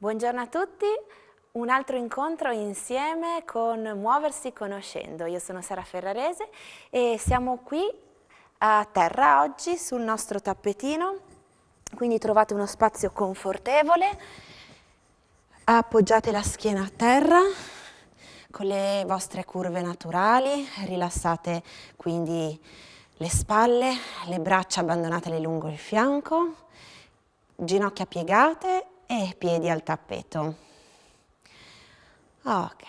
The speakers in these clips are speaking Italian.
Buongiorno a tutti, un altro incontro insieme con Muoversi Conoscendo. Io sono Sara Ferrarese e siamo qui a terra oggi sul nostro tappetino, quindi trovate uno spazio confortevole, appoggiate la schiena a terra con le vostre curve naturali, rilassate quindi le spalle, le braccia abbandonatele lungo il fianco, ginocchia piegate e piedi al tappeto. Ok,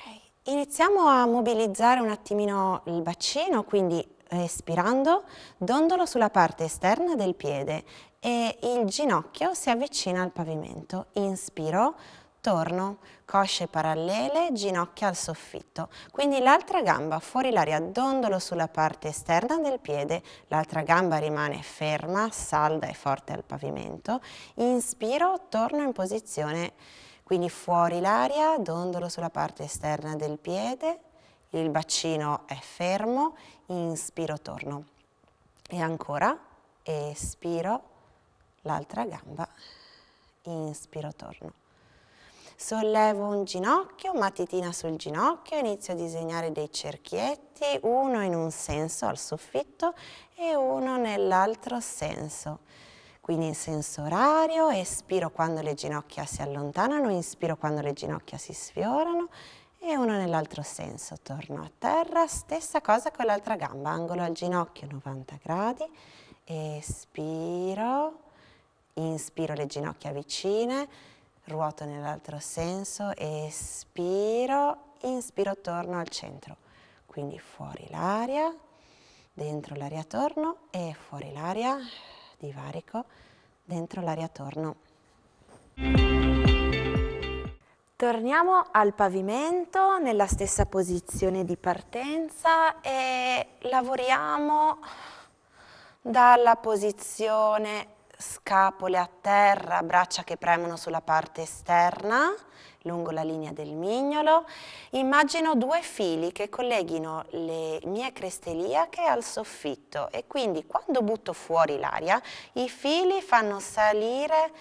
iniziamo a mobilizzare un attimino il bacino, quindi espirando, dondolo sulla parte esterna del piede e il ginocchio si avvicina al pavimento. Inspiro, torno, cosce parallele, ginocchia al soffitto. Quindi l'altra gamba fuori l'aria, dondolo sulla parte esterna del piede, l'altra gamba rimane ferma, salda e forte al pavimento. Inspiro, torno in posizione. Quindi fuori l'aria, dondolo sulla parte esterna del piede, il bacino è fermo, inspiro, torno. E ancora, espiro, l'altra gamba, inspiro, torno. Sollevo un ginocchio, matitina sul ginocchio, inizio a disegnare dei cerchietti, uno in un senso al soffitto e uno nell'altro senso. Quindi in senso orario, espiro quando le ginocchia si allontanano, inspiro quando le ginocchia si sfiorano e uno nell'altro senso. Torno a terra, stessa cosa con l'altra gamba, angolo al ginocchio 90 gradi, espiro, inspiro le ginocchia vicine, ruoto nell'altro senso, espiro, inspiro, torno al centro. Quindi fuori l'aria, dentro l'aria torno e fuori l'aria, divarico, dentro l'aria torno. Torniamo al pavimento nella stessa posizione di partenza e lavoriamo dalla posizione scapole a terra, braccia che premono sulla parte esterna, lungo la linea del mignolo. Immagino due fili che colleghino le mie creste iliache al soffitto e quindi quando butto fuori l'aria i fili fanno salire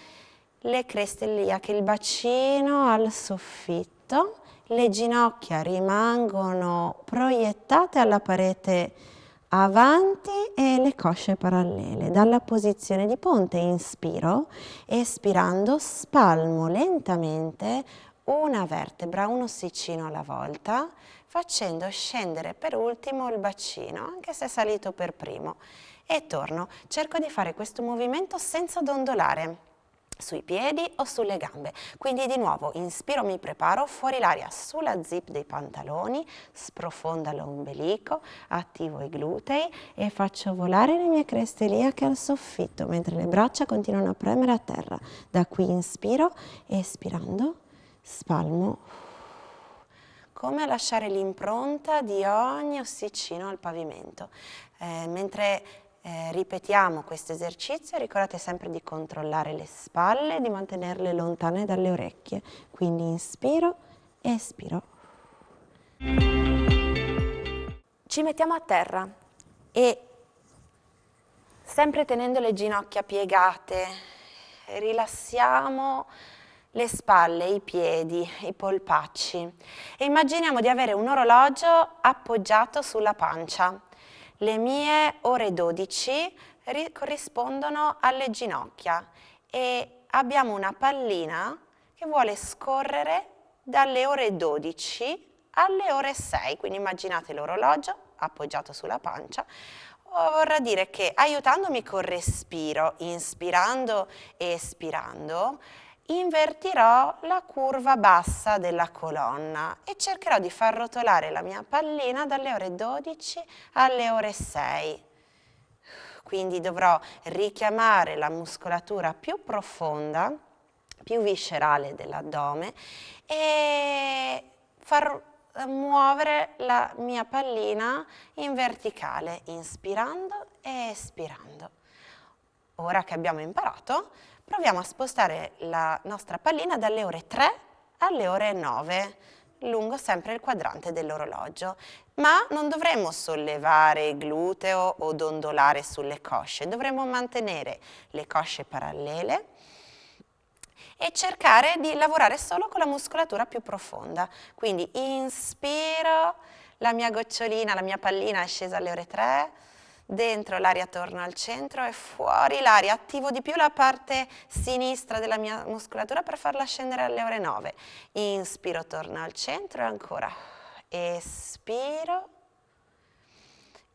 le creste iliache, il bacino al soffitto, le ginocchia rimangono proiettate alla parete avanti e le cosce parallele. Dalla posizione di ponte inspiro, espirando spalmo lentamente una vertebra, un ossicino alla volta, facendo scendere per ultimo il bacino, anche se è salito per primo. E torno. Cerco di fare questo movimento senza dondolare sui piedi o sulle gambe. Quindi di nuovo inspiro, mi preparo, fuori l'aria sulla zip dei pantaloni, sprofonda l'ombelico, attivo i glutei e faccio volare le mie creste iliache al soffitto mentre le braccia continuano a premere a terra. Da qui inspiro, espirando, spalmo, come a lasciare l'impronta di ogni ossicino al pavimento. Mentre ripetiamo questo esercizio, ricordate sempre di controllare le spalle, di mantenerle lontane dalle orecchie. Quindi inspiro, espiro. Ci mettiamo a terra e sempre tenendo le ginocchia piegate, rilassiamo le spalle, i piedi, i polpacci e immaginiamo di avere un orologio appoggiato sulla pancia. Le mie ore 12 corrispondono alle ginocchia e abbiamo una pallina che vuole scorrere dalle ore 12 alle ore 6, quindi immaginate l'orologio appoggiato sulla pancia. Vorrà dire che aiutandomi col respiro, inspirando e espirando, invertirò la curva bassa della colonna e cercherò di far rotolare la mia pallina dalle ore 12 alle ore 6. Quindi dovrò richiamare la muscolatura più profonda, più viscerale dell'addome e far muovere la mia pallina in verticale, inspirando e espirando. Ora che abbiamo imparato, proviamo a spostare la nostra pallina dalle ore 3 alle ore 9, lungo sempre il quadrante dell'orologio. Ma non dovremmo sollevare il gluteo o dondolare sulle cosce, dovremmo mantenere le cosce parallele e cercare di lavorare solo con la muscolatura più profonda. Quindi inspiro, la mia gocciolina, la mia pallina è scesa alle ore 3, dentro l'aria torna al centro e fuori l'aria, attivo di più la parte sinistra della mia muscolatura per farla scendere alle ore 9. Inspiro, torna al centro e ancora. Espiro.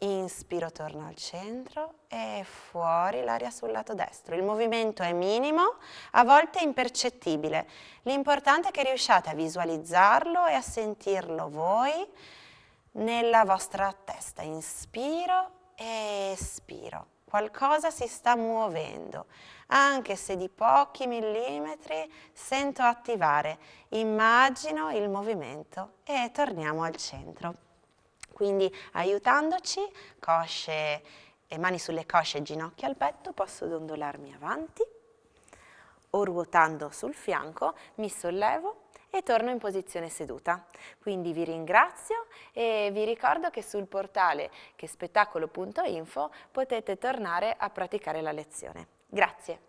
Inspiro, torno al centro e fuori l'aria sul lato destro. Il movimento è minimo, a volte impercettibile. L'importante è che riusciate a visualizzarlo e a sentirlo voi nella vostra testa. Inspiro e espiro. Qualcosa si sta muovendo, anche se di pochi millimetri sento attivare. Immagino il movimento e torniamo al centro. Quindi aiutandoci, cosce e mani sulle cosce e ginocchia al petto, posso dondolarmi avanti o ruotando sul fianco mi sollevo e torno in posizione seduta. Quindi vi ringrazio e vi ricordo che sul portale chespettacolo.info potete tornare a praticare la lezione. Grazie.